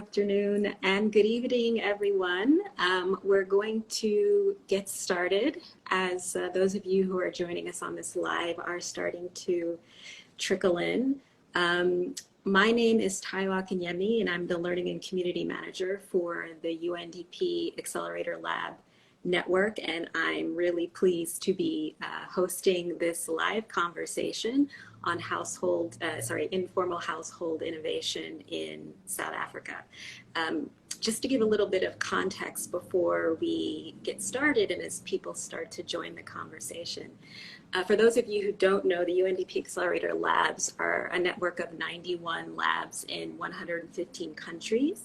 afternoon, and good evening, everyone. We're going to get started as those of you who are joining us on this live are starting to trickle in. My name is Akinyemi, and I'm the Learning and Community Manager for the UNDP Accelerator Lab Network, and I'm really pleased to be hosting this live conversation on informal household innovation in South Africa. Just to give a little bit of context before we get started and as people start to join the conversation. For those of you who don't know, the UNDP Accelerator Labs are a network of 91 labs in 115 countries,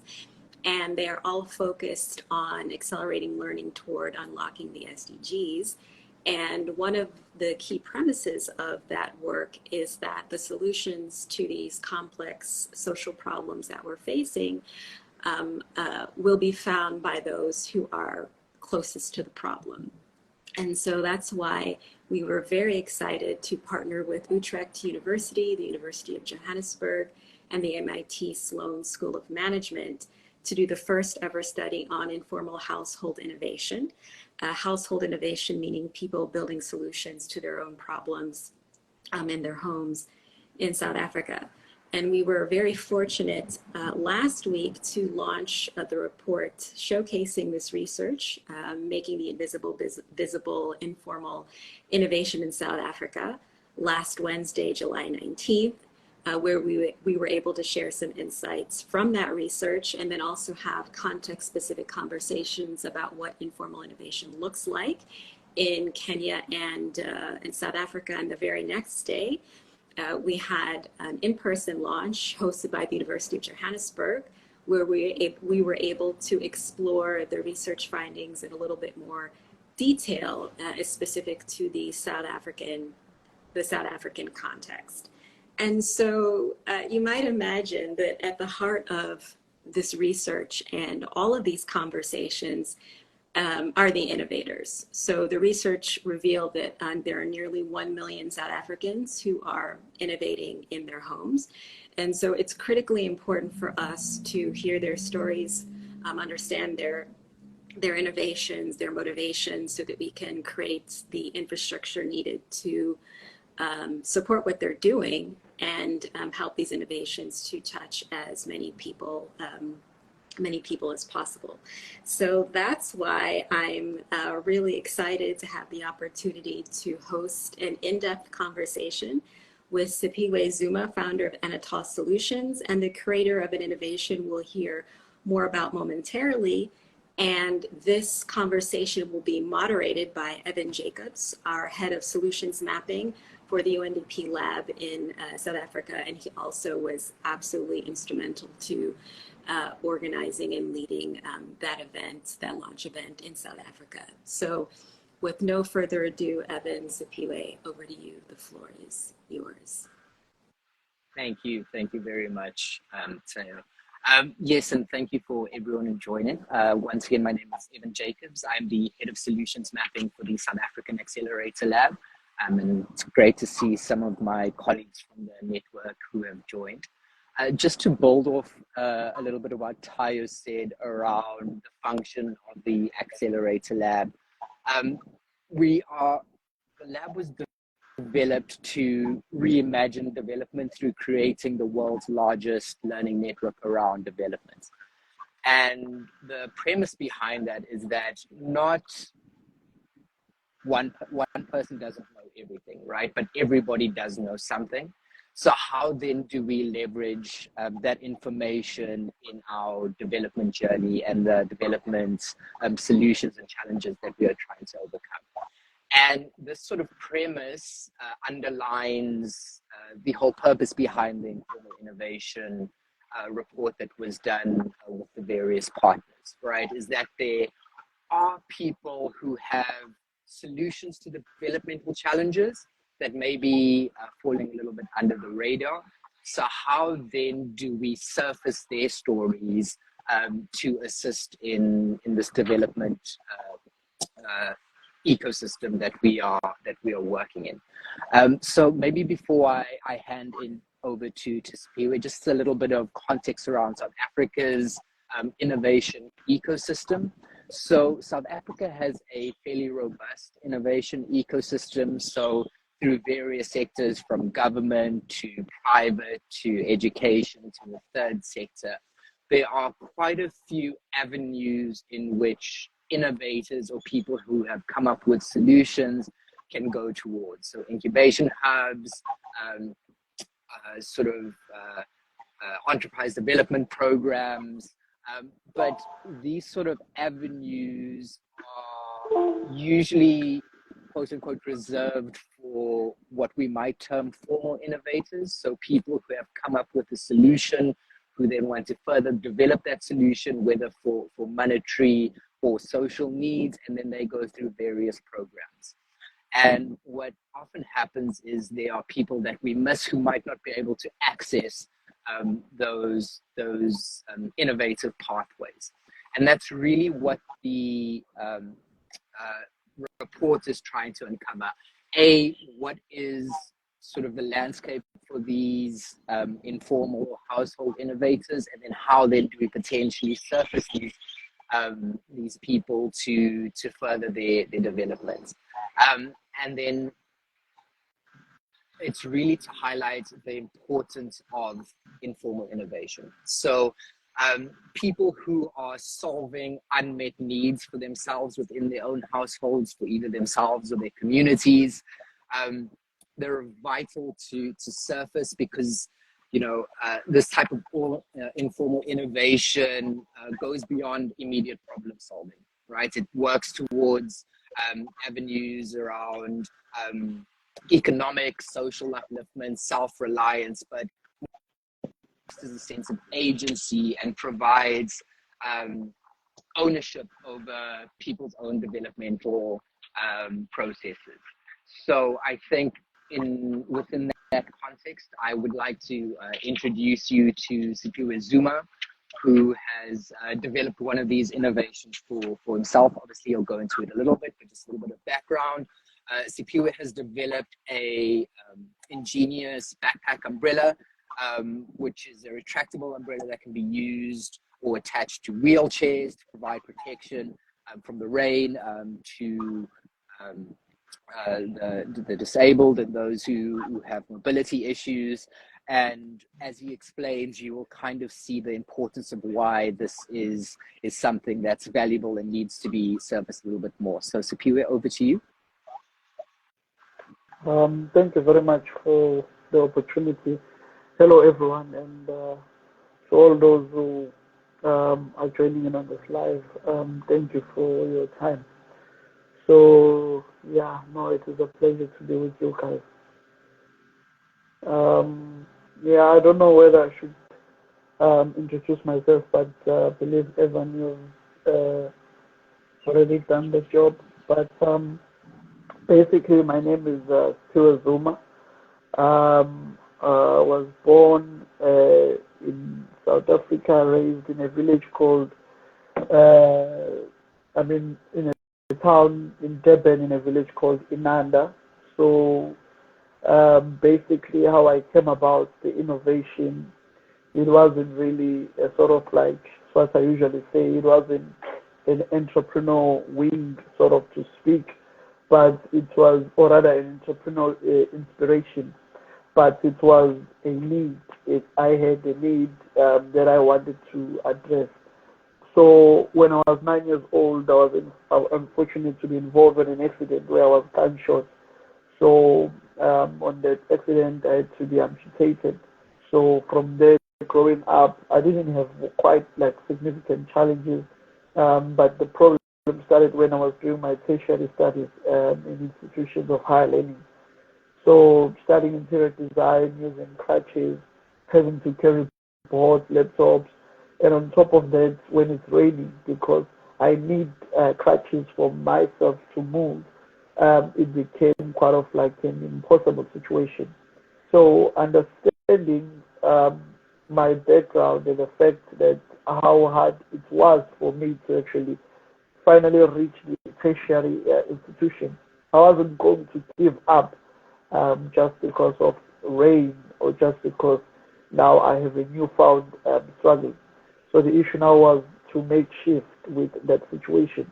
and they are all focused on accelerating learning toward unlocking the SDGs. And one of the key premises of that work is that the solutions to these complex social problems that we're facing will be found by those who are closest to the problem. And so that's why we were very excited to partner with Utrecht University, the University of Johannesburg, and the MIT Sloan School of Management to do the first ever study on informal household innovation. Household innovation meaning people building solutions to their own problems in their homes in South Africa. And we were very fortunate last week to launch the report showcasing this research, making the invisible visible informal innovation in South Africa last Wednesday, July 19th. Where we were able to share some insights from that research and then also have context-specific conversations about what informal innovation looks like in Kenya and in South Africa. And the very next day, we had an in-person launch hosted by the University of Johannesburg, where we were able to explore the research findings in a little bit more detail, specific to the South African context. And so you might imagine that at the heart of this research and all of these conversations are the innovators. So the research revealed that there are nearly 1 million South Africans who are innovating in their homes. And so it's critically important for us to hear their stories, understand their innovations, their motivations, so that we can create the infrastructure needed to support what they're doing and help these innovations to touch as many people as possible. So that's why I'm really excited to have the opportunity to host an in-depth conversation with Siphiwe Zuma, founder of Anathoth Solutions and the creator of an innovation we'll hear more about momentarily. And this conversation will be moderated by Evan Jacobs, our head of solutions mapping for the UNDP lab in South Africa. And he also was absolutely instrumental to organizing and leading that launch event in South Africa. So with no further ado, Evan, Siphiwe, over to you. The floor is yours. Thank you very much, Tayo. Yes, and thank you for everyone joining. Once again, my name is Evan Jacobs. I'm the head of solutions mapping for the South African Accelerator Lab. And it's great to see some of my colleagues from the network who have joined. Just to build off a little bit of what Tayo said around the function of the Accelerator Lab. The lab was developed to reimagine development through creating the world's largest learning network around development. And the premise behind that is that not one person doesn't know everything, right? But everybody does know something. So how then do we leverage that information in our development journey and the development solutions and challenges that we are trying to overcome? And this sort of premise underlines the whole purpose behind the informal innovation report that was done with the various partners, right? Is that there are people who have solutions to developmental challenges that may be falling a little bit under the radar. So how then do we surface their stories to assist in this development ecosystem that we are working in? So maybe before I hand over to Siphiwe. Just a little bit of context around South Africa's innovation ecosystem. So South Africa has a fairly robust innovation ecosystem. So through various sectors, from government to private to education to the third sector, there are quite a few avenues in which innovators or people who have come up with solutions can go towards. So incubation hubs, enterprise development programs, but these sort of avenues are usually, quote unquote, reserved for what we might term formal innovators. So people who have come up with a solution, who then want to further develop that solution, whether for monetary or social needs, and then they go through various programs. And what often happens is there are people that we miss who might not be able to access those innovative pathways. And that's really what the report is trying to uncover. What is sort of the landscape for these informal household innovators, and then how then do we potentially surface these people to further their development. And then it's really to highlight the importance of informal innovation. So people who are solving unmet needs for themselves within their own households, for either themselves or their communities, they're vital to surface, because this type of informal innovation goes beyond immediate problem solving, right? It works towards avenues around economic, social upliftment, self-reliance, but there's a sense of agency and provides ownership over people's own developmental processes. So I think within that context, I would like to introduce you to Siphiwe Zuma, who has developed one of these innovations for himself. Obviously, he'll go into it a little bit, but just a little bit of background. Siphiwe has developed a ingenious backpack umbrella, which is a retractable umbrella that can be used or attached to wheelchairs to provide protection from the rain to the disabled and those who have mobility issues. And as he explains, you will kind of see the importance of why this is something that's valuable and needs to be surfaced a little bit more. So Siphiwe, over to you. Thank you very much for the opportunity. Hello, everyone, and to all those who are joining in on this live, thank you for your time. So, yeah, no, it is a pleasure to be with you guys. Yeah, I don't know whether I should introduce myself, but I believe Evan, you've already done the job. But basically, my name is Siphiwe Zuma. Was born in South Africa, raised in a village called, in a town in Durban, in a village called Inanda. So basically how I came about the innovation, it wasn't really a sort of like what I usually say, it wasn't an entrepreneurial wing, sort of to speak, but it was, or rather an entrepreneurial inspiration. But it was a need. I had a need that I wanted to address. So when I was 9 years old, I was unfortunate to be involved in an accident where I was gunshot. So on that accident, I had to be amputated. So from there, growing up, I didn't have quite like significant challenges, but the problem started when I was doing my tertiary studies in institutions of higher learning. So studying interior design, using crutches, having to carry boards, laptops, and on top of that, when it's raining, because I need crutches for myself to move, it became quite of like an impossible situation. So understanding my background and the fact that how hard it was for me to actually finally reach the tertiary institution, I wasn't going to give up just because of rain or just because now I have a newfound struggle. So the issue now was to make shift with that situation.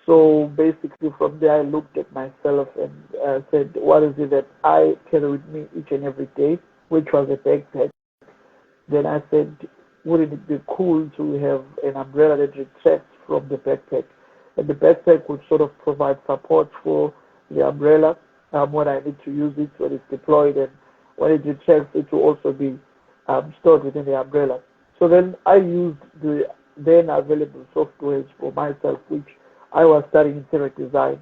So basically from there I looked at myself and said, what is it that I carry with me each and every day, which was a backpack. Then I said, wouldn't it be cool to have an umbrella that retracts from the backpack? And the backpack would sort of provide support for the umbrella when I need to use it, when it's deployed, and when it retracts, it will also be stored within the umbrella. So then I used the then available softwares for myself, which I was studying interior design.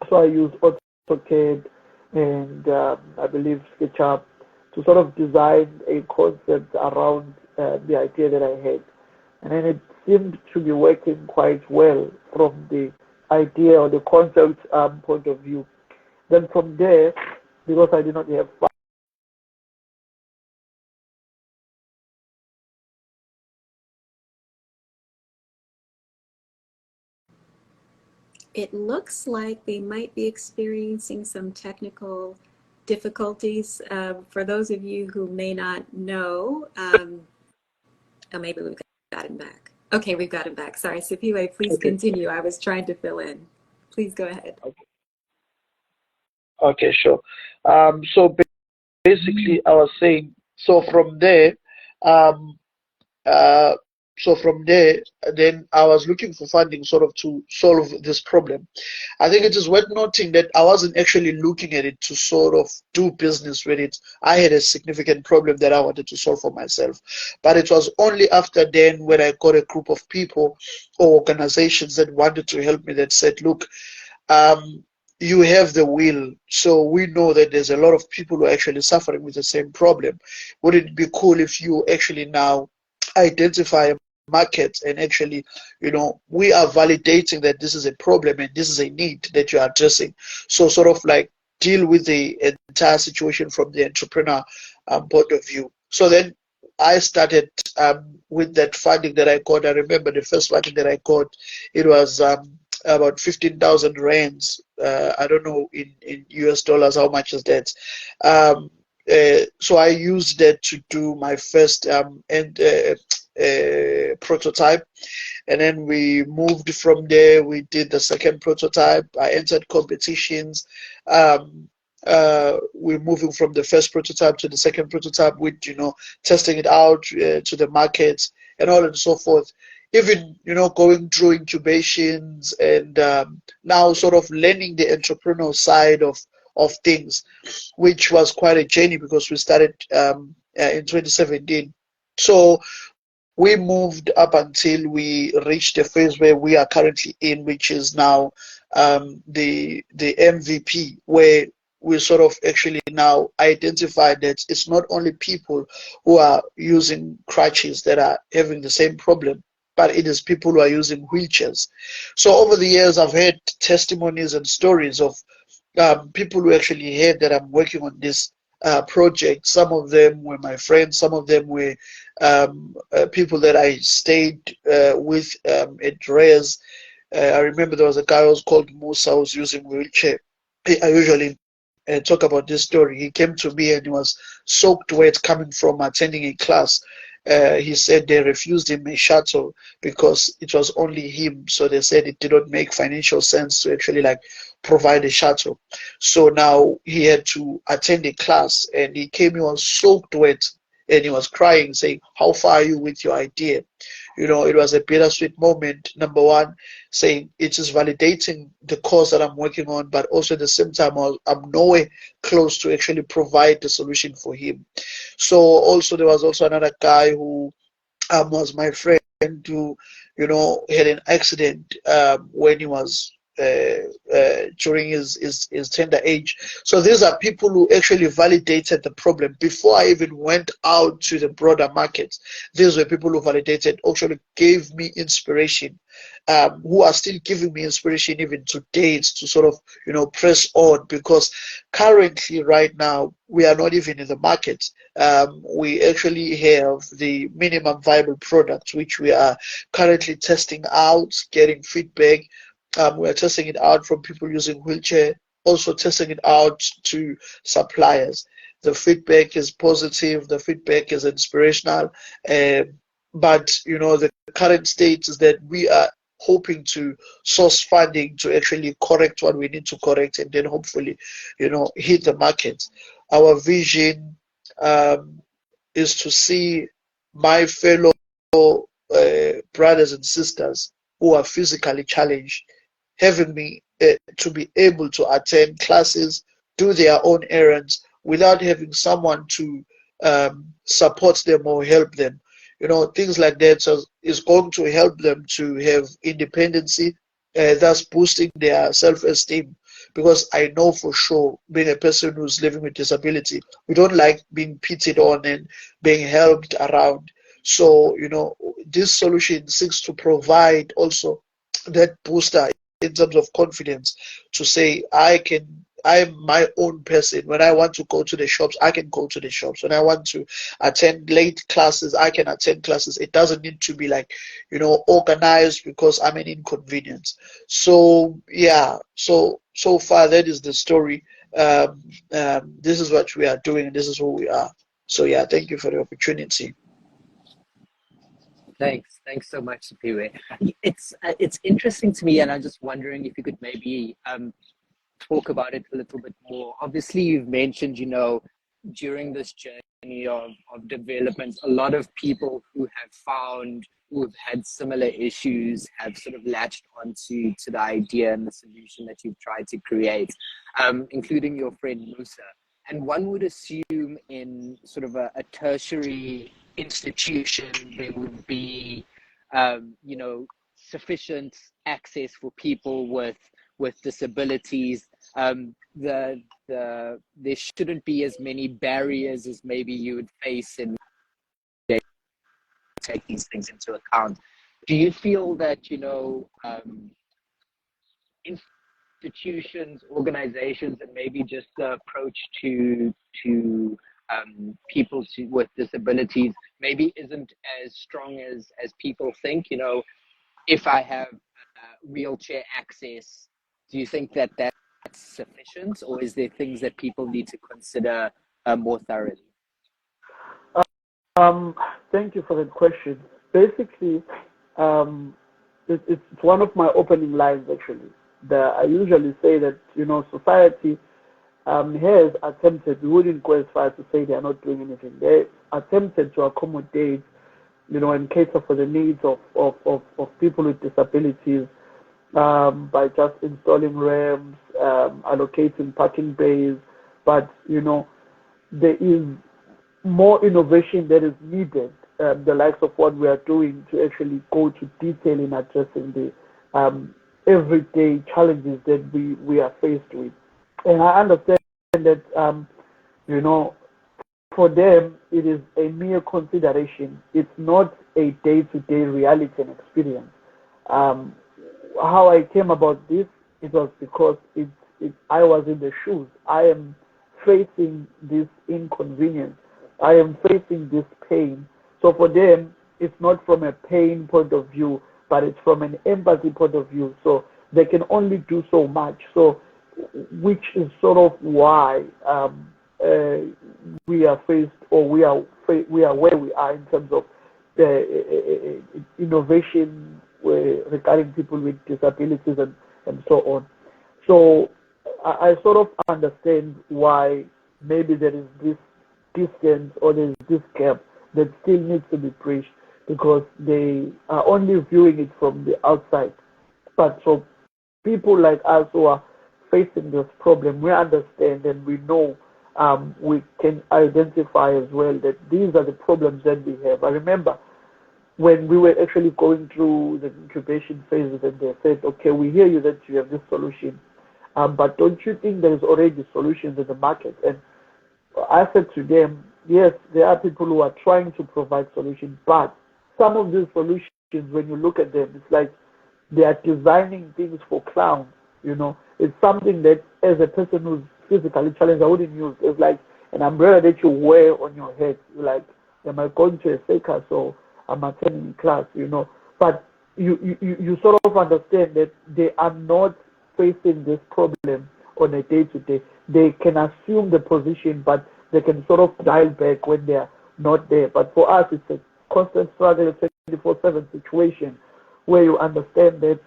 So I used AutoCAD and I believe SketchUp to sort of design a concept around the idea that I had. And then it seemed to be working quite well from the idea or the concept point of view. Then from there, because I did not have It looks like we might be experiencing some technical difficulties. For those of you who may not know, oh, maybe we've got him back. Okay, we've got him back. Sorry, Siphiwe, please continue. I was trying to fill in. Please go ahead. Okay, sure. So basically, I was saying, so from there, um, then I was looking for funding sort of to solve this problem. I think it is worth noting that I wasn't actually looking at it to sort of do business with it. I had a significant problem that I wanted to solve for myself. But it was only after then when I got a group of people or organizations that wanted to help me that said, look, you have the will, so we know that there's a lot of people who are actually suffering with the same problem. Would it be cool if you actually now identify a market and actually, we are validating that this is a problem and this is a need that you are addressing. So sort of like deal with the entire situation from the entrepreneur point of view. So then I started with that funding that I got. I remember the first funding that I got, it was about 15,000 rands. I don't know in US dollars how much is that. So I used that to do my first prototype, and then we moved from there. We did the second prototype. I entered competitions. We're moving from the first prototype to the second prototype with testing it out to the markets and all and so forth. Even going through incubations and now sort of learning the entrepreneurial side of things, which was quite a journey because we started in 2017. So we moved up until we reached the phase where we are currently in, which is now the MVP, where we sort of actually now identified that it's not only people who are using crutches that are having the same problem, but it is people who are using wheelchairs. So over the years, I've heard testimonies and stories of people who actually heard that I'm working on this project. Some of them were my friends. Some of them were people that I stayed with at Reyes. I remember there was a guy who was called Musa who was using wheelchair. I usually talk about this story. He came to me and he was soaked wet coming from attending a class. He said they refused him a shuttle because it was only him. So they said it did not make financial sense to actually provide a shuttle. So now he had to attend a class, and he came, he was soaked wet, and he was crying, saying, how far are you with your idea? It was a bittersweet moment. Number one, saying it is validating the cause that I'm working on, but also at the same time, I'm nowhere close to actually provide the solution for him. So also there was also another guy who was my friend who, had an accident when he was during his tender age. So these are people who actually validated the problem before I even went out to the broader market. These were people who validated, actually gave me inspiration, who are still giving me inspiration even today to sort of press on, because currently right now we are not even in the market. We actually have the minimum viable product, which we are currently testing out, getting feedback. We're testing it out from people using wheelchair, also testing it out to suppliers. the feedback is positive, the feedback is inspirational. But the current state is that we are hoping to source funding to actually correct what we need to correct, and then hopefully, hit the market. Our vision is to see my fellow brothers and sisters who are physically challenged having me to be able to attend classes, do their own errands without having someone to support them or help them. Things like that. So is going to help them to have independency, thus boosting their self-esteem. Because I know for sure, being a person who's living with disability, we don't like being pitied on and being helped around. So, this solution seeks to provide also that booster in terms of confidence to say, I'm my own person. When I want to go to the shops, I can go to the shops. When I want to attend late classes, I can attend classes. It doesn't need to be like, organized because I'm an inconvenience. So, yeah, so far that is the story. This is what we are doing, and this is who we are. So, yeah, thank you for the opportunity. Thanks so much, Siphiwe. It's interesting to me, and I'm just wondering if you could maybe talk about it a little bit more. Obviously, you've mentioned, during this journey of development, a lot of people who have had similar issues have sort of latched onto the idea and the solution that you've tried to create, including your friend Musa. And one would assume in sort of a tertiary institution, there would be, sufficient access for people with disabilities. There shouldn't be as many barriers as maybe you would face in take these things into account. Do you feel that institutions, organizations, and maybe just the approach to people with disabilities maybe isn't as strong as people think? If I have wheelchair access, do you think that that's sufficient, or is there things that people need to consider more thoroughly? Thank you for that question. Basically, it's one of my opening lines actually. I usually say that society has attempted. We wouldn't go as far as to say they are not doing anything. They attempted to accommodate, and cater for the needs of people with disabilities by just installing ramps, allocating parking bays. But there is more innovation that is needed, the likes of what we are doing to actually go to detail in addressing the everyday challenges that we are faced with. And I understand that, for them, it is a mere consideration. It's not a day-to-day reality and experience. How I came about this, it was because I was in the shoes. I am facing this inconvenience. I am facing this pain. So for them, it's not from a pain point of view, but it's from an empathy point of view. So they can only do so much. So, which is sort of why we are faced, or we are where we are in terms of innovation regarding people with disabilities and so on. So I sort of understand why maybe there is this distance or there is this gap that still needs to be bridged, because they are only viewing it from the outside. But so people like us who are facing this problem, we understand and we know, we can identify as well that these are the problems that we have. I remember when we were actually going through the incubation phases, and they said, okay, we hear you that you have this solution, but don't you think there is already solutions in the market? And I said to them, yes, there are people who are trying to provide solutions, but some of these solutions, when you look at them, it's like they are designing things for clowns. It's something that, as a person who's physically challenged, I wouldn't use. It's like an umbrella that you wear on your head. You're like, am I going to a circus or am I attending class? But you sort of understand that they are not facing this problem on a day-to-day. They can assume the position, but they can sort of dial back when they're not there. But for us, it's a constant struggle, a 24/7 situation where you understand that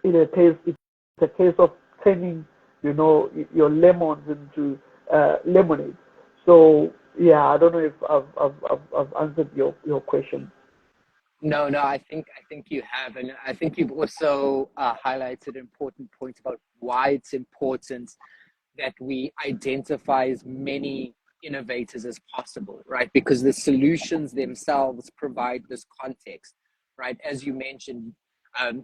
in a case, it's a case of turning, you know, your lemons into lemonade. So yeah, I don't know if I've answered your question. No, I think you have, and I think you've also highlighted important points about why it's important that we identify as many innovators as possible, right? Because the solutions themselves provide this context, right? As you mentioned,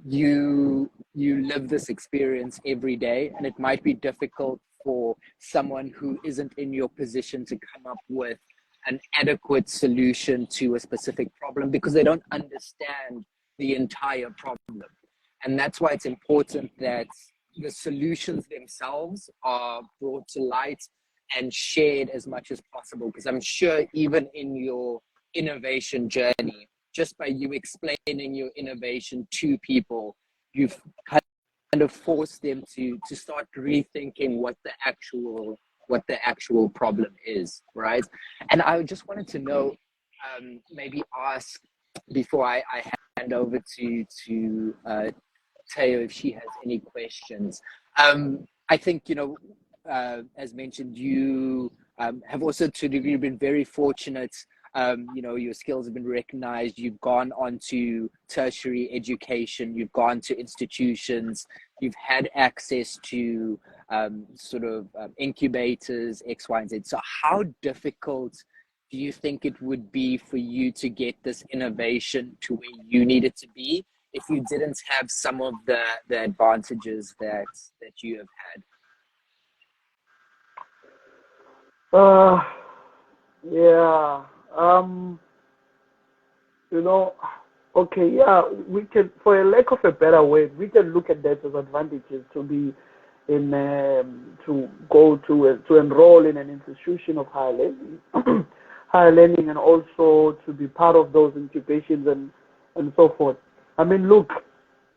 you live this experience every day, and it might be difficult for someone who isn't in your position to come up with an adequate solution to a specific problem because they don't understand the entire problem. And that's why it's important that the solutions themselves are brought to light and shared as much as possible, because I'm sure even in your innovation journey, just by you explaining your innovation to people, you've kind of forced them to start rethinking what the actual problem is, right? And I just wanted to know, maybe ask before I hand over to Teo if she has any questions. I think, you know, as mentioned, you have also to a degree been very fortunate. You know, your skills have been recognized. You've gone on to tertiary education. You've gone to institutions. You've had access to sort of incubators, X, Y, and Z. So how difficult do you think it would be for you to get this innovation to where you need it to be if you didn't have some of the advantages that you have had? Yeah. You know, okay, yeah, we can, for a lack of a better word, we can look at that as advantages to be in, to go to enroll in an institution of higher learning, higher learning, and also to be part of those incubations and so forth. I mean, look,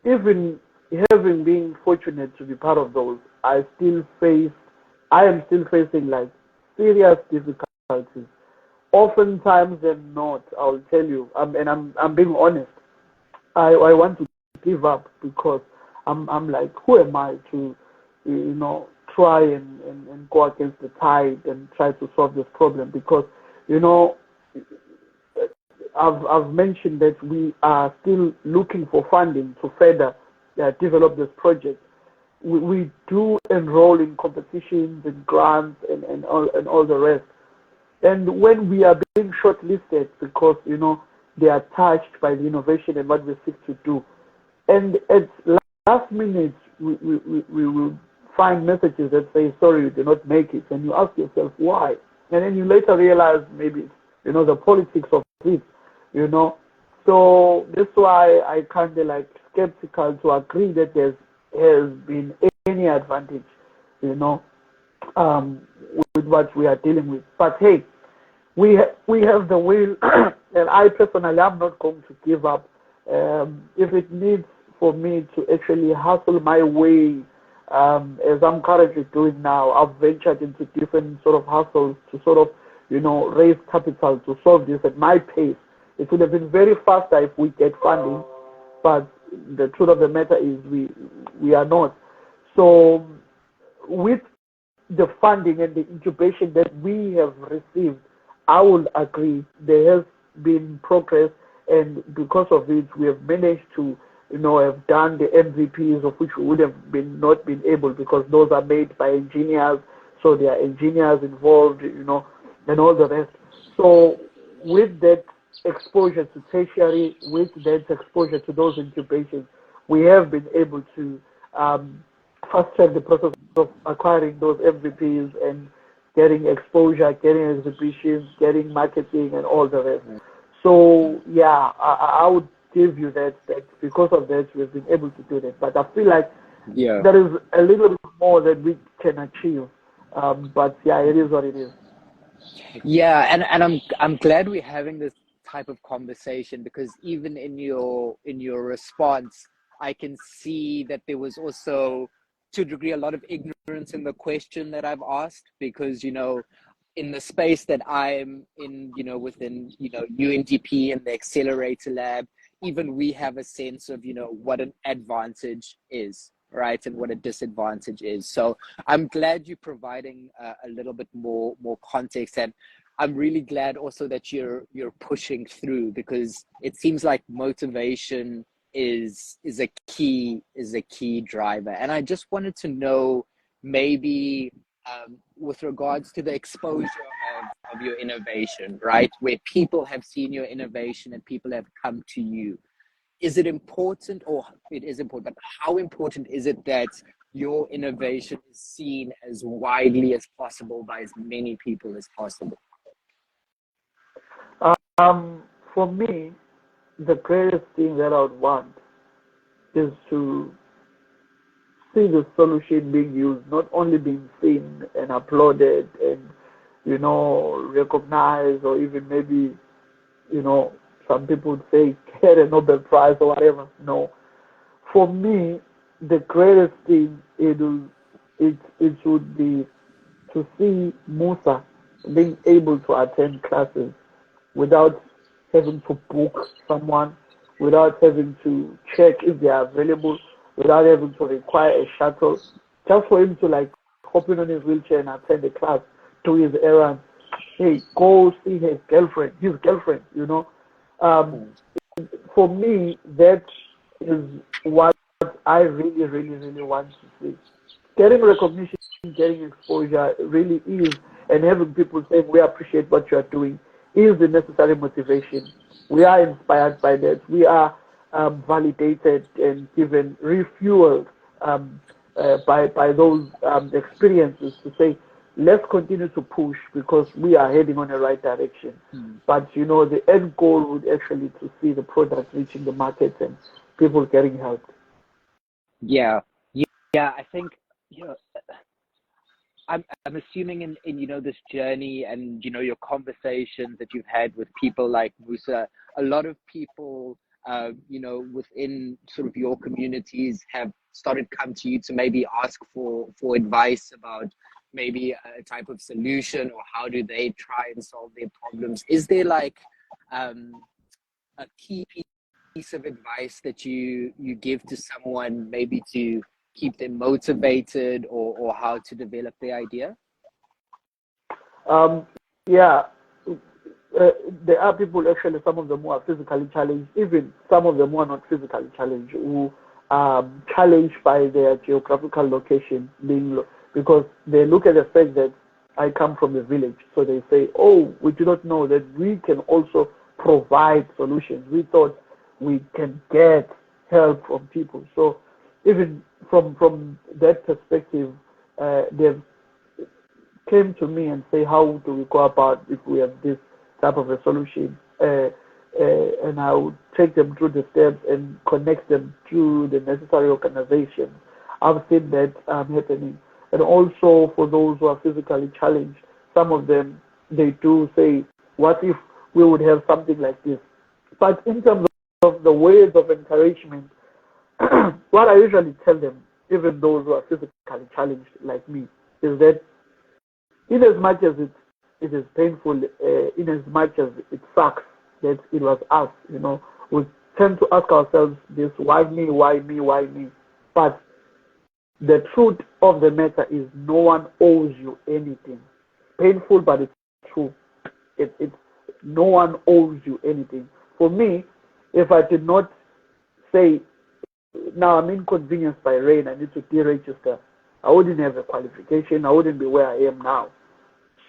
even having been fortunate to be part of those, I am still facing like serious difficulties. Oftentimes than not, I'll tell you, and I'm being honest. I want to give up because I'm like, who am I to, you know, try and go against the tide and try to solve this problem? Because, you know, I've mentioned that we are still looking for funding to further develop this project. We do enroll in competitions and grants and all the rest. And when we are being shortlisted, because, you know, they are touched by the innovation and what we seek to do, and at last minute we will find messages that say, sorry, you did not make it, and you ask yourself why, and then you later realize maybe, you know, the politics of it, you know. So that's why I kind of like skeptical to agree that there has been any advantage, you know, with what we are dealing with. But hey, we have the will, and I personally am not going to give up. If it needs for me to actually hustle my way, as I'm currently doing now, I've ventured into different sort of hustles to sort of, you know, raise capital to solve this at my pace. It would have been very faster if we get funding, but the truth of the matter is we are not. So with the funding and the incubation that we have received, I will agree there has been progress, and because of it, we have managed to, you know, have done the MVPs, of which we would have not been able, because those are made by engineers, so there are engineers involved, you know, and all the rest. So with that exposure to tertiary, with that exposure to those incubations, we have been able to fast track the process of acquiring those MVPs and getting exposure, getting exhibitions, getting marketing, and all the rest. So yeah, I would give you that because of that we've been able to do that. But I feel like there is a little bit more that we can achieve. But yeah, it is what it is. Yeah, and I'm glad we're having this type of conversation, because even in your response, I can see that there was also, to a degree, a lot of ignorance in the question that I've asked, because, you know, in the space that I'm in, you know, within, you know, UNDP and the Accelerator Lab, even we have a sense of, you know, what an advantage is, right, and what a disadvantage is. So I'm glad you're providing a little bit more context, and I'm really glad also that you're pushing through, because it seems like motivation is a key driver. And I just wanted to know, maybe with regards to the exposure of your innovation, right, where people have seen your innovation and people have come to you, is it important, or it is important, but how important is it that your innovation is seen as widely as possible by as many people as possible? For me, the greatest thing that I would want is to see the solution being used, not only being seen and uploaded and, you know, recognized, or even maybe, you know, some people would say get a Nobel Prize or whatever. No. For me, the greatest thing it would be to see Musa being able to attend classes without having to book someone, without having to check if they are available, without having to require a shuttle, just for him to like hop in on his wheelchair and attend the class, do his errands. Hey, go see his girlfriend, you know. For me, that is what I really, really, really want to see. Getting recognition, getting exposure really is, and having people saying we appreciate what you are doing is the necessary motivation. We are inspired by that. We are validated and given, refueled by those experiences to say, let's continue to push because we are heading on the right direction. But, you know, the end goal would actually to see the product reaching the market and people getting help. Yeah, I think, you know, I'm assuming in you know, this journey and, you know, your conversations that you've had with people like Musa, a lot of people, you know, within sort of your communities have started come to you to maybe ask for advice about maybe a type of solution, or how do they try and solve their problems. Is there like a key piece of advice that you give to someone, maybe to keep them motivated, or how to develop their idea? Yeah, there are people, actually, some of them who are physically challenged, even some of them who are not physically challenged, who are challenged by their geographical location, because they look at the fact that I come from the village, so they say, oh, we do not know that we can also provide solutions. We thought we can get help from people. So even from that perspective, they've came to me and say, how do we go about if we have this type of a solution? And I would take them through the steps and connect them to the necessary organizations. I've seen that happening. And also for those who are physically challenged, some of them, they do say, what if we would have something like this? But in terms of the ways of encouragement, what I usually tell them, even those who are physically challenged like me, is that in as much as it is painful, in as much as it sucks that it was us, you know, we tend to ask ourselves this, why me, why me, why me? But the truth of the matter is no one owes you anything. Painful, but it's true. No one owes you anything. For me, if I did not say, now I'm inconvenienced by rain, I need to deregister, I wouldn't have a qualification, I wouldn't be where I am now.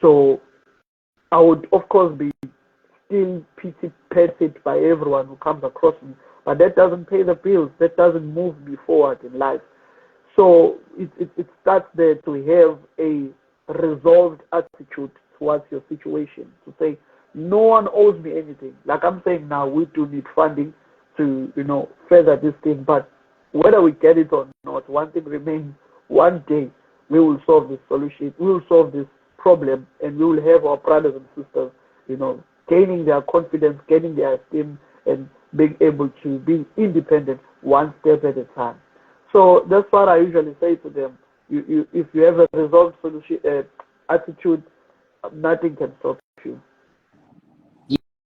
So I would, of course, be still pity-petted by everyone who comes across me, but that doesn't pay the bills, that doesn't move me forward in life. So it starts there to have a resolved attitude towards your situation, to say, no one owes me anything. Like I'm saying now, we do need funding to, you know, further this thing, but whether we get it or not, one thing remains, one day we will solve this solution, we will solve this problem, and we will have our brothers and sisters, you know, gaining their confidence, gaining their esteem, and being able to be independent one step at a time. So that's what I usually say to them. If you have a resolved solution attitude, nothing can stop you.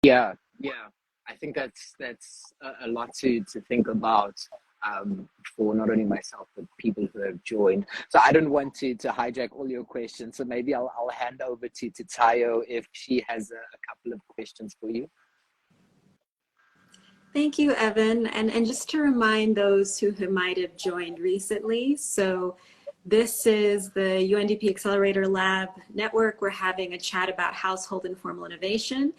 Yeah, yeah. I think that's a lot to think about for not only myself but people who have joined. So I don't want to hijack all your questions. So maybe I'll hand over to Tayo if she has a couple of questions for you. Thank you, Evan. And just to remind those who might have joined recently, so this is the UNDP Accelerator Lab Network. We're having a chat about household informal innovation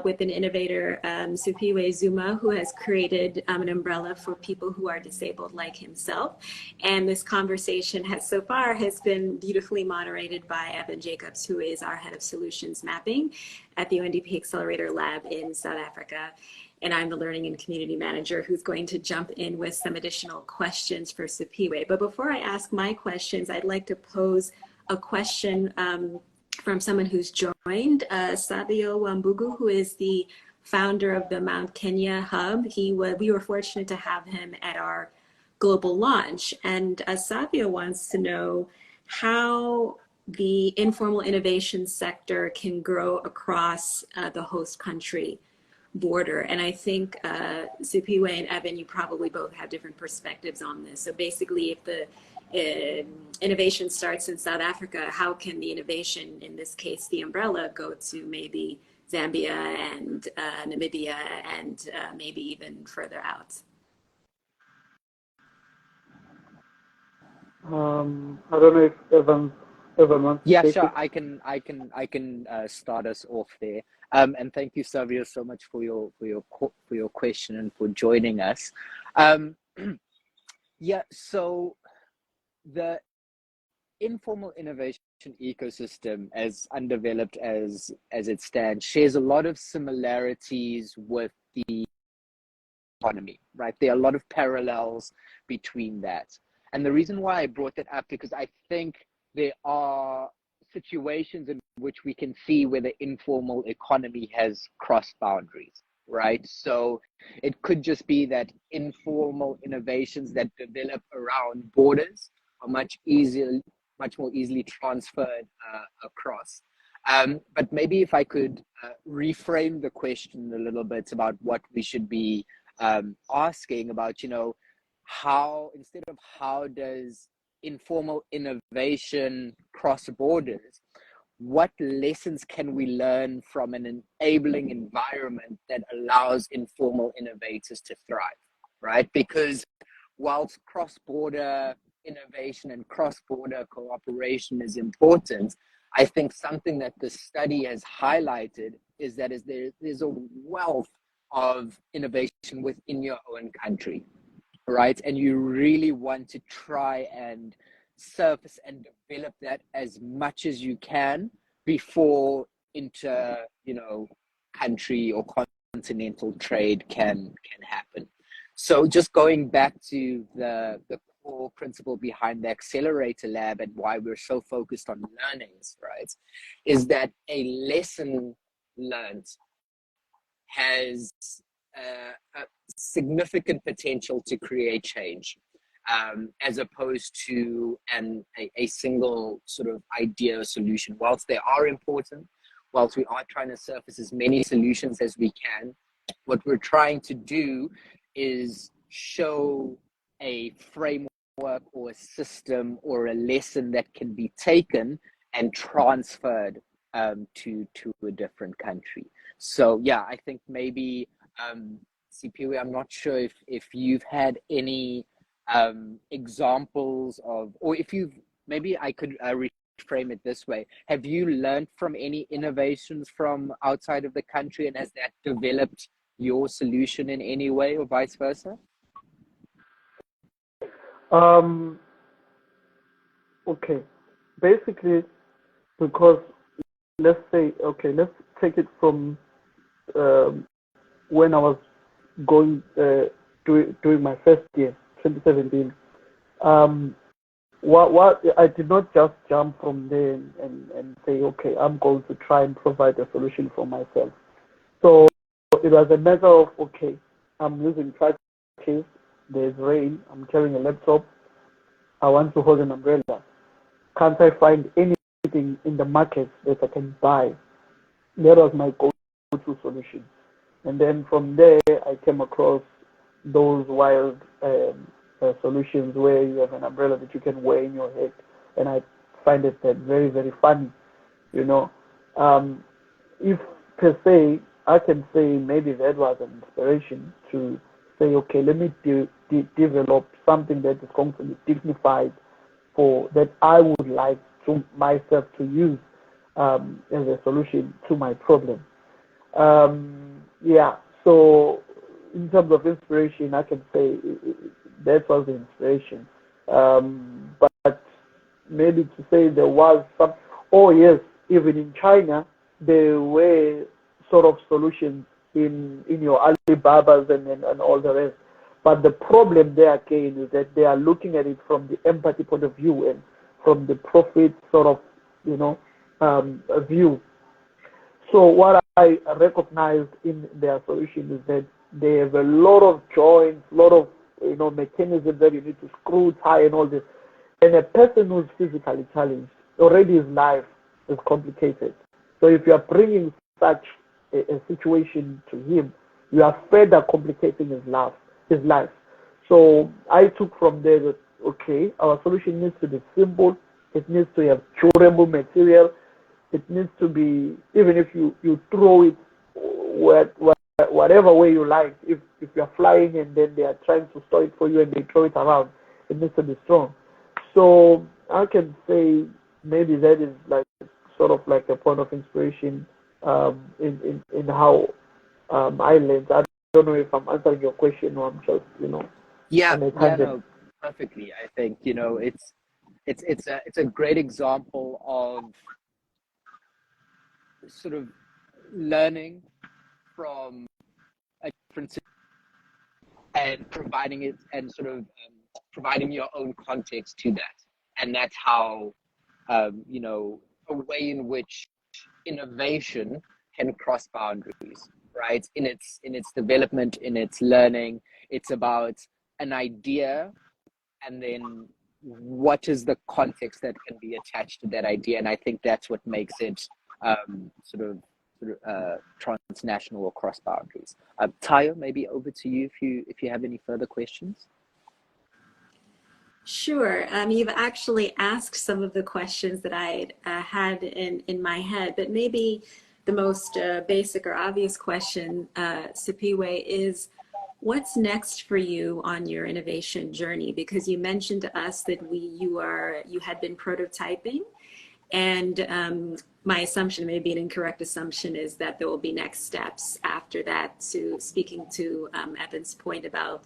with an innovator, Siphiwe Zuma, who has created an umbrella for people who are disabled like himself. And this conversation so far has been beautifully moderated by Evan Jacobs, who is our head of solutions mapping at the UNDP Accelerator Lab in South Africa. And I'm the Learning and Community Manager who's going to jump in with some additional questions for Siphiwe. But before I ask my questions, I'd like to pose a question from someone who's joined, Sabio Wambugu, who is the founder of the Mount Kenya Hub. We were fortunate to have him at our global launch. And Sabio wants to know how the informal innovation sector can grow across the host country border. And I think Siphiwe and Evan, you probably both have different perspectives on this. So basically, if the innovation starts in South Africa, how can the innovation, in this case, the umbrella, go to maybe Zambia and Namibia and maybe even further out? I don't know if Evan wants to take sure. it. I can start us off there. And thank you, Savio, so much for your question and for joining us. So the informal innovation ecosystem, as undeveloped as it stands, shares a lot of similarities with the economy, right? There are a lot of parallels between that. And the reason why I brought that up, because I think there are situations in which we can see where the informal economy has crossed boundaries, right? So it could just be that informal innovations that develop around borders are much more easily transferred across. But maybe if I could reframe the question a little bit about what we should be asking about, how, instead of how does informal innovation cross borders, what lessons can we learn from an enabling environment that allows informal innovators to thrive, right? Because whilst cross-border innovation and cross-border cooperation is important, I think something that the study has highlighted is that there's a wealth of innovation within your own country, right? And you really want to try and surface and develop that as much as you can before country or continental trade can happen. So just going back to the core principle behind the Accelerator Lab and why we're so focused on learnings, right, is that a lesson learned has a significant potential to create change, as opposed to a single sort of idea or solution. Whilst they are important, whilst we are trying to surface as many solutions as we can, what we're trying to do is show a framework or a system or a lesson that can be taken and transferred to a different country. So yeah, I think maybe Siphiwe, I'm not sure if you've had any examples of, or if you've, maybe I could reframe it this way. Have you learned from any innovations from outside of the country, and has that developed your solution in any way, or vice versa? Okay. Basically, because let's take it from when I was doing my first year, 2017. What I did not just jump from there and say, okay, I'm going to try and provide a solution for myself. So it was a matter of, okay, I'm using crutches, there's rain, I'm carrying a laptop, I want to hold an umbrella. Can't I find any anything in the market that I can buy. That was my go-to solution. And then from there, I came across those wild solutions where you have an umbrella that you can wear in your head. And I find it that very, very funny, you know. If per se, I can say maybe that was an inspiration to say, okay, let me develop something that is going to be dignified for that I would like to myself to use as a solution to my problem. Yeah, so in terms of inspiration, I can say that was the inspiration. But maybe to say there was some, oh yes, even in China, there were sort of solutions in your Alibabas and all the rest. But the problem there again is that they are looking at it from the empathy point of view and from the profit sort of, you know, view. So what I recognized in their solution is that they have a lot of joints, a lot of, you know, mechanisms that you need to screw, tie, and all this. And a person who's physically challenged, already his life is complicated. So if you are bringing such a situation to him, you are further complicating his life. So I took from there that, okay, our solution needs to be simple. It needs to have durable material. It needs to be, even if you throw it whatever way you like, if you're flying and then they are trying to store it for you and they throw it around, it needs to be strong. So I can say maybe that is like sort of like a point of inspiration in how I learned. I don't know if I'm answering your question or I'm just, you know. No, perfectly. I think, you know, it's a great example of sort of learning from a different and providing it and sort of providing your own context to that. And that's how, you know, a way in which innovation can cross boundaries, right? In its development, in its learning, it's about an idea and then what is the context that can be attached to that idea. And I think that's what makes it sort of transnational or cross boundaries. Tayo, maybe over to you if you have any further questions. Sure. You've actually asked some of the questions that I had in my head, but maybe the most basic or obvious question, Siphiwe, is what's next for you on your innovation journey? Because you mentioned to us that you had been prototyping, and my assumption, maybe an incorrect assumption, is that there will be next steps after that. To speaking to Evan's point about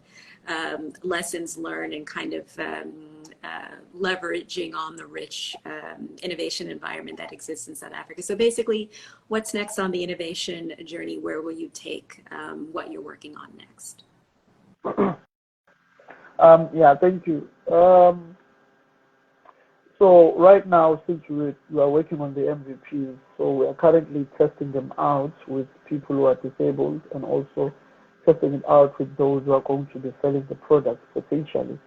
lessons learned and kind of leveraging on the rich innovation environment that exists in South Africa. So basically, what's next on the innovation journey? Where will you take what you're working on next? Yeah, thank you. So right now, since we are working on the MVPs, so we are currently testing them out with people who are disabled and also testing it out with those who are going to be selling the product potentially.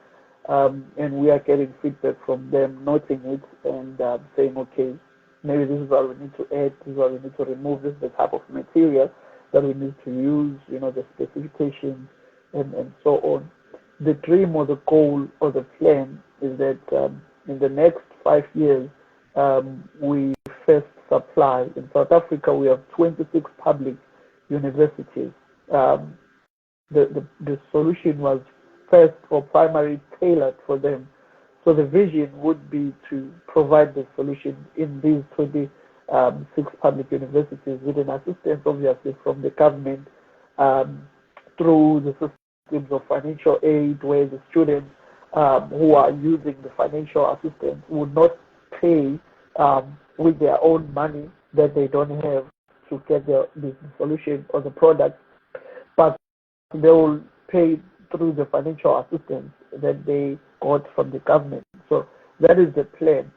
And we are getting feedback from them, noting it and saying, okay, maybe this is what we need to add, this is what we need to remove, this is the type of material that we need to use, you know, the specifications and so on. The dream or the goal or the plan is that in the next 5 years, we first supply. In South Africa, we have 26 public universities. The solution was first or primary tailored for them. So the vision would be to provide the solution in these 26 public universities with an assistance, obviously, from the government through the systems of financial aid, where the students who are using the financial assistance would not pay with their own money that they don't have to get the solution or the product, but they will pay through the financial assistance that they got from the government. So that is the plan.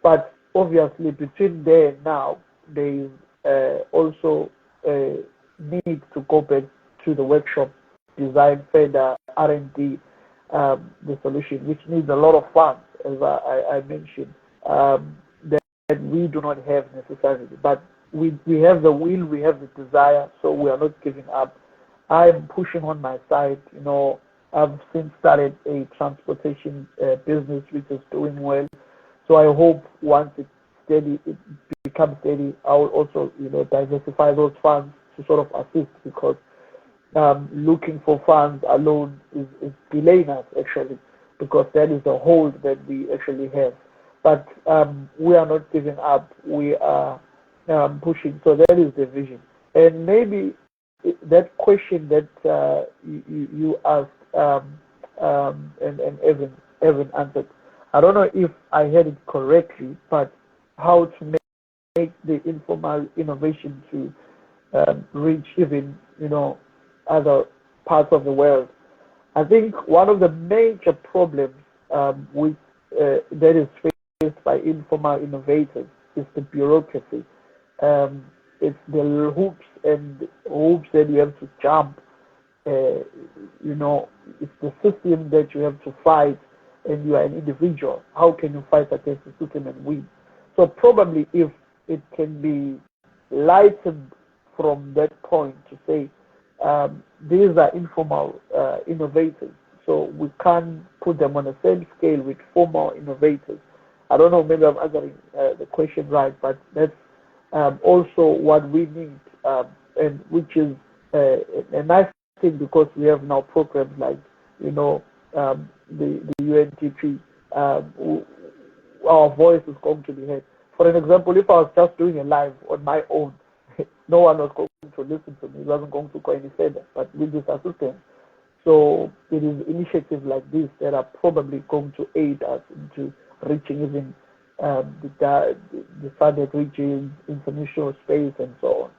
But obviously, between there and now, there is also a need to go back to the workshop, design further R&D the solution, which needs a lot of funds, as I mentioned. we do not have necessarily, but we have the will, we have the desire, so we are not giving up. I'm pushing on my side. I've since started a transportation business which is doing well. So I hope once it becomes steady, I will also, diversify those funds to sort of assist, because looking for funds alone is delaying us actually, because that is the hold that we actually have. But we are not giving up. We are pushing. So that is the vision. And maybe that question that you asked and Evan answered, I don't know if I heard it correctly, but how to make the informal innovation to reach even, other parts of the world. I think one of the major problems that is faced by informal innovators is the bureaucracy. It's the hoops that you have to jump. It's the system that you have to fight, and you are an individual. How can you fight against the system and win? So probably if it can be lightened from that point to say, these are informal innovators, so we can't put them on the same scale with formal innovators. I don't know, maybe I'm answering the question right, but that's also what we need, and which is a nice thing, because we have now programs like, the UNDP, our voice is going to be heard. For an example, if I was just doing a live on my own, no one was going to listen to me. It wasn't going to go any further. But with this assistance, so it is initiatives like this that are probably going to aid us into reaching even the SADC regions, international space, and so on.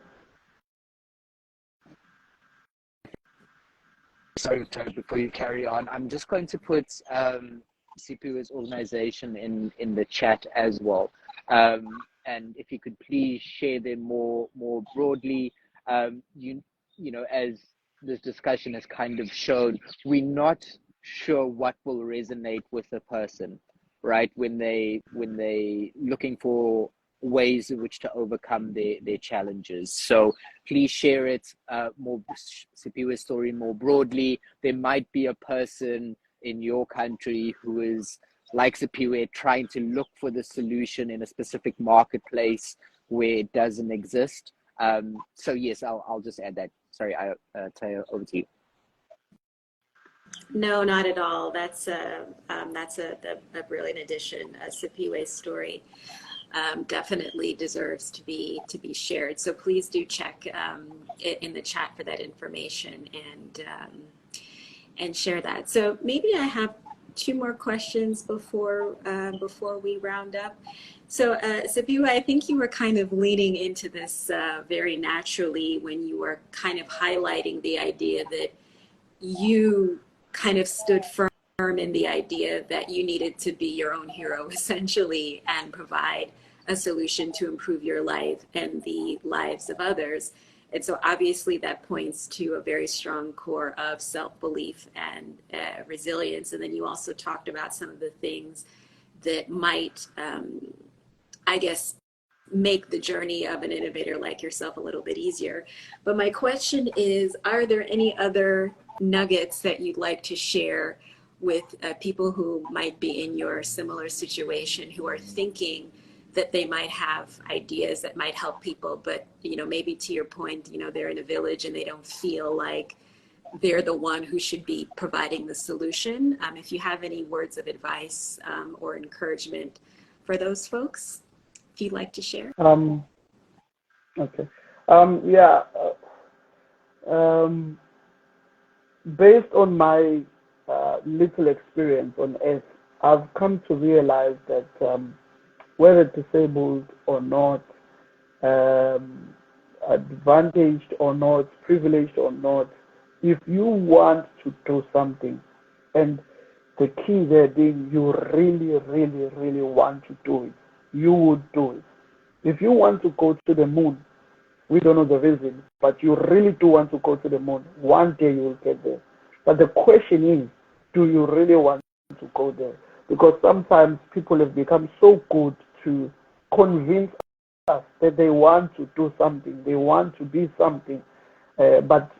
Sorry, before you carry on, I'm just going to put Siphiwe's organization in the chat as well. And if you could please share them more broadly. As this discussion has kind of shown, we're not sure what will resonate with a person, right? When they looking for ways in which to overcome their challenges. So please share it more, Siphiwe's story more broadly. There might be a person in your country who is like Siphiwe, trying to look for the solution in a specific marketplace where it doesn't exist. So yes, I'll just add that. Sorry, Tayo, over to you. No, not at all. That's a brilliant addition. Siphiwe's story definitely deserves to be shared. So please do check in the chat for that information and share that. So maybe I have two more questions before we round up. So Siphiwe, I think you were kind of leaning into this very naturally when you were kind of highlighting the idea that you kind of stood firm in the idea that you needed to be your own hero essentially and provide a solution to improve your life and the lives of others. And so obviously that points to a very strong core of self-belief and resilience. And then you also talked about some of the things that might, I guess, make the journey of an innovator like yourself a little bit easier. But my question is, are there any other nuggets that you'd like to share with people who might be in your similar situation, who are thinking that they might have ideas that might help people, but maybe to your point, they're in a village and they don't feel like they're the one who should be providing the solution? If you have any words of advice or encouragement for those folks, if you'd like to share. Okay. Based on my little experience on Earth, I've come to realize that whether disabled or not, advantaged or not, privileged or not, if you want to do something, and the key there being you really, really, really want to do it, you would do it. If you want to go to the moon, we don't know the reason, but you really do want to go to the moon, one day you will get there. But the question is, do you really want to go there? Because sometimes people have become so good to convince us that they want to do something, they want to be something, but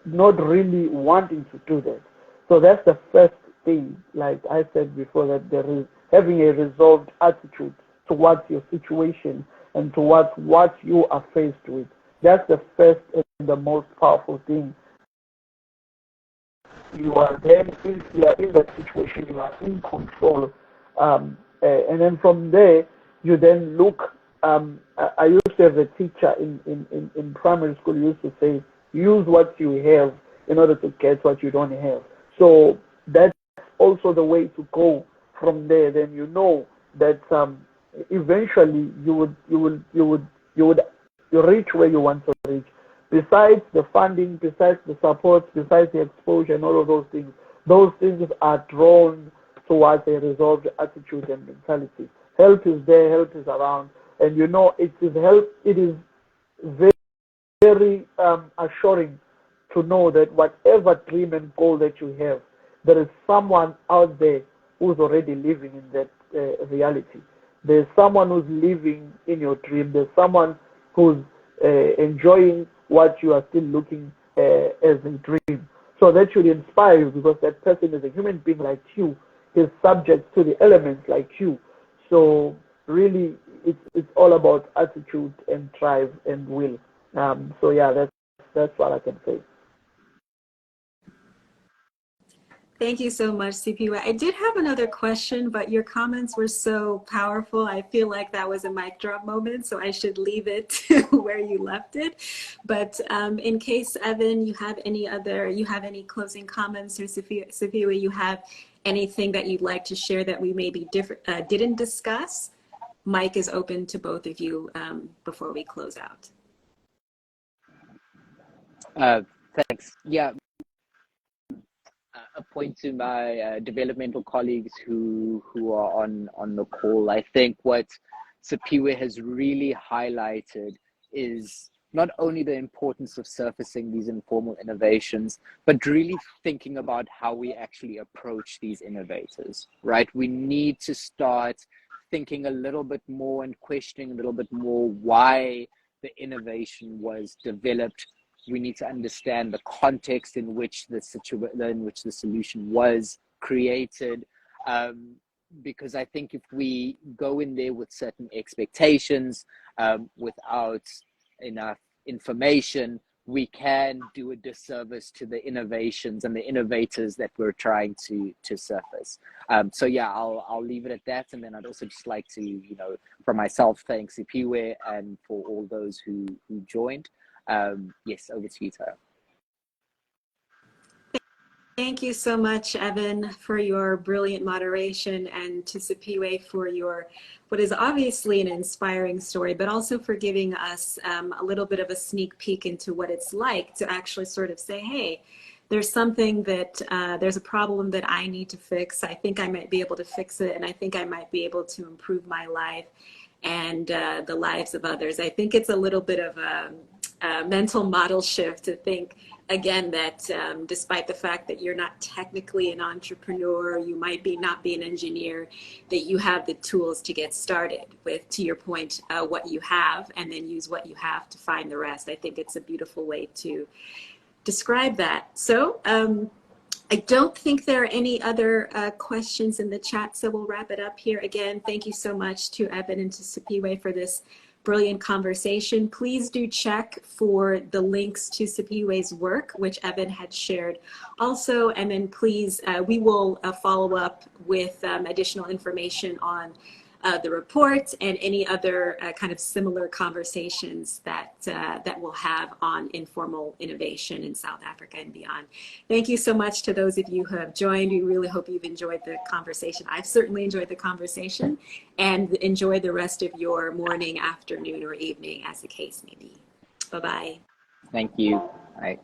not really wanting to do that. So that's the first thing, like I said before, that there is having a resolved attitude towards your situation and towards what you are faced with. That's the first and the most powerful thing. You are then, if you are in that situation, you are in control. And then from there, you then look. I used to have a teacher in primary school who used to say, use what you have in order to get what you don't have. So that's also the way to go from there. Then you know that eventually you would reach where you want to reach. Besides the funding, besides the support, besides the exposure and all of those things are drawn towards a resolved attitude and mentality. Help is there, help is around, and it is very, very assuring to know that whatever dream and goal that you have, there is someone out there who's already living in that reality. There's someone who's living in your dream. There's someone who's enjoying what you are still looking as a dream. So that should inspire you, because that person is a human being like you, is subject to the elements like you. So really, it's all about attitude and drive and will. So yeah, that's what I can say. Thank you so much, Siphiwe. I did have another question, but your comments were so powerful. I feel like that was a mic drop moment, so I should leave it to where you left it. But in case, Evan, you have any closing comments, or Siphiwe, you have anything that you'd like to share that we maybe didn't discuss, mic is open to both of you before we close out. Thanks. Yeah. A point to my developmental colleagues who are on the call. I think what Siphiwe has really highlighted is not only the importance of surfacing these informal innovations, but really thinking about how we actually approach these innovators, right? We need to start thinking a little bit more and questioning a little bit more why the innovation was developed. We need to understand the context in which the solution was created, because I think if we go in there with certain expectations, without enough information, we can do a disservice to the innovations and the innovators that we're trying to surface. So yeah, I'll leave it at that, and then I'd also just like to, for myself, thank Siphiwe and for all those who joined. Yes, over to you, Tara. Thank you so much, Evan, for your brilliant moderation, and to Siphiwe for what is obviously an inspiring story, but also for giving us a little bit of a sneak peek into what it's like to actually sort of say, hey, there's something that, there's a problem that I need to fix. I think I might be able to fix it, and I think I might be able to improve my life and the lives of others. I think it's a little bit of a mental model shift to think, again, that despite the fact that you're not technically an entrepreneur, you might not be an engineer, that you have the tools to get started with, to your point, what you have, and then use what you have to find the rest. I think it's a beautiful way to describe that. So I don't think there are any other questions in the chat, so we'll wrap it up here. Again, thank you so much to Evan and to Siphiwe for this brilliant conversation. Please do check for the links to Siphiwe's work, which Evan had shared also. And then please, we will follow up with additional information on the report and any other kind of similar conversations that we'll have on informal innovation in South Africa and beyond. Thank you so much to those of you who have joined. We really hope you've enjoyed the conversation. I've certainly enjoyed the conversation, and enjoy the rest of your morning, afternoon, or evening, as the case may be. Bye-bye. Thank you. Bye.